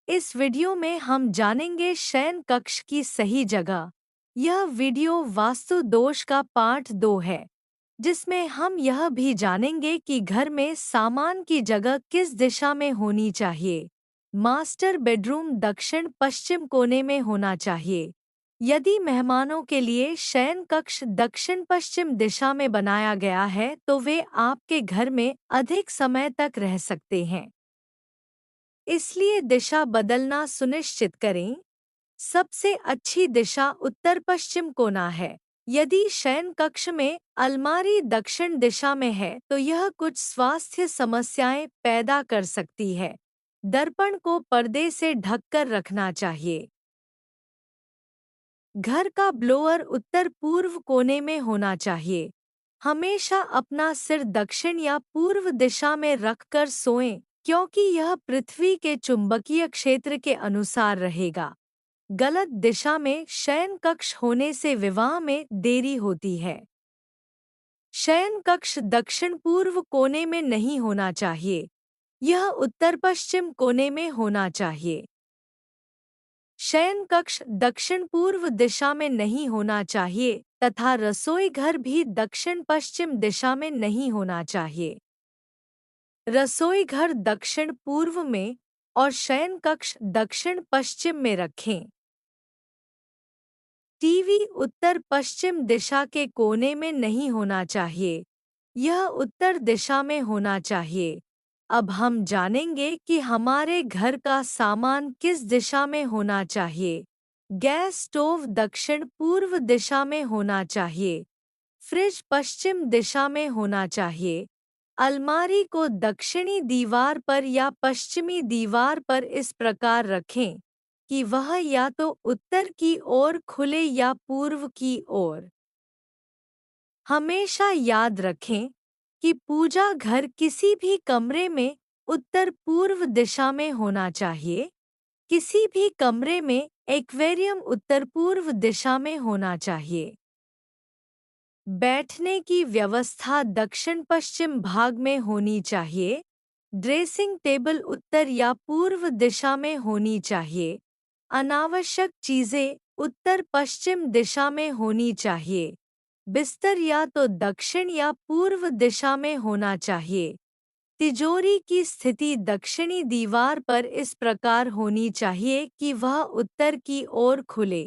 इस वीडियो में हम जानेंगे शयन कक्ष की सही जगह। यह वीडियो वास्तु दोष का पार्ट 2 है, जिसमें हम यह भी जानेंगे कि घर में सामान की जगह किस दिशा में होनी चाहिए। मास्टर बेडरूम दक्षिण पश्चिम कोने में होना चाहिए। यदि मेहमानों के लिए शयन कक्ष दक्षिण पश्चिम दिशा में बनाया गया है तो वे आपके घर में अधिक समय तक रह सकते हैं, इसलिए दिशा बदलना सुनिश्चित करें। सबसे अच्छी दिशा उत्तर पश्चिम कोना है। यदि शयन कक्ष में अलमारी दक्षिण दिशा में है तो यह कुछ स्वास्थ्य समस्याएं पैदा कर सकती है। दर्पण को पर्दे से ढककर रखना चाहिए। घर का ब्लोअर उत्तर पूर्व कोने में होना चाहिए। हमेशा अपना सिर दक्षिण या पूर्व दिशा में रखकर सोएं, क्योंकि यह पृथ्वी के चुंबकीय क्षेत्र के अनुसार रहेगा। गलत दिशा में शयन कक्ष होने से विवाह में देरी होती है। शयन कक्ष दक्षिण पूर्व कोने में नहीं होना चाहिए। यह उत्तर पश्चिम कोने में होना चाहिए। शयन कक्ष दक्षिण पूर्व दिशा में नहीं होना चाहिए तथा रसोई घर भी दक्षिण पश्चिम दिशा में नहीं होना चाहिए। रसोई घर दक्षिण पूर्व में और शयन कक्ष दक्षिण पश्चिम में रखें। टीवी उत्तर पश्चिम दिशा के कोने में नहीं होना चाहिए। यह उत्तर दिशा में होना चाहिए। अब हम जानेंगे कि हमारे घर का सामान किस दिशा में होना चाहिए। गैस स्टोव दक्षिण पूर्व दिशा में होना चाहिए। फ्रिज पश्चिम दिशा में होना चाहिए। अलमारी को दक्षिणी दीवार पर या पश्चिमी दीवार पर इस प्रकार रखें कि वह या तो उत्तर की ओर खुले या पूर्व की ओर। हमेशा याद रखें कि पूजा घर किसी भी कमरे में उत्तर पूर्व दिशा में होना चाहिए। किसी भी कमरे में एक्वेरियम उत्तर पूर्व दिशा में होना चाहिए। बैठने की व्यवस्था दक्षिण पश्चिम भाग में होनी चाहिए। ड्रेसिंग टेबल उत्तर या पूर्व दिशा में होनी चाहिए। अनावश्यक चीजें उत्तर पश्चिम दिशा में होनी चाहिए। बिस्तर या तो दक्षिण या पूर्व दिशा में होना चाहिए। तिजोरी की स्थिति दक्षिणी दीवार पर इस प्रकार होनी चाहिए कि वह उत्तर की ओर खुले।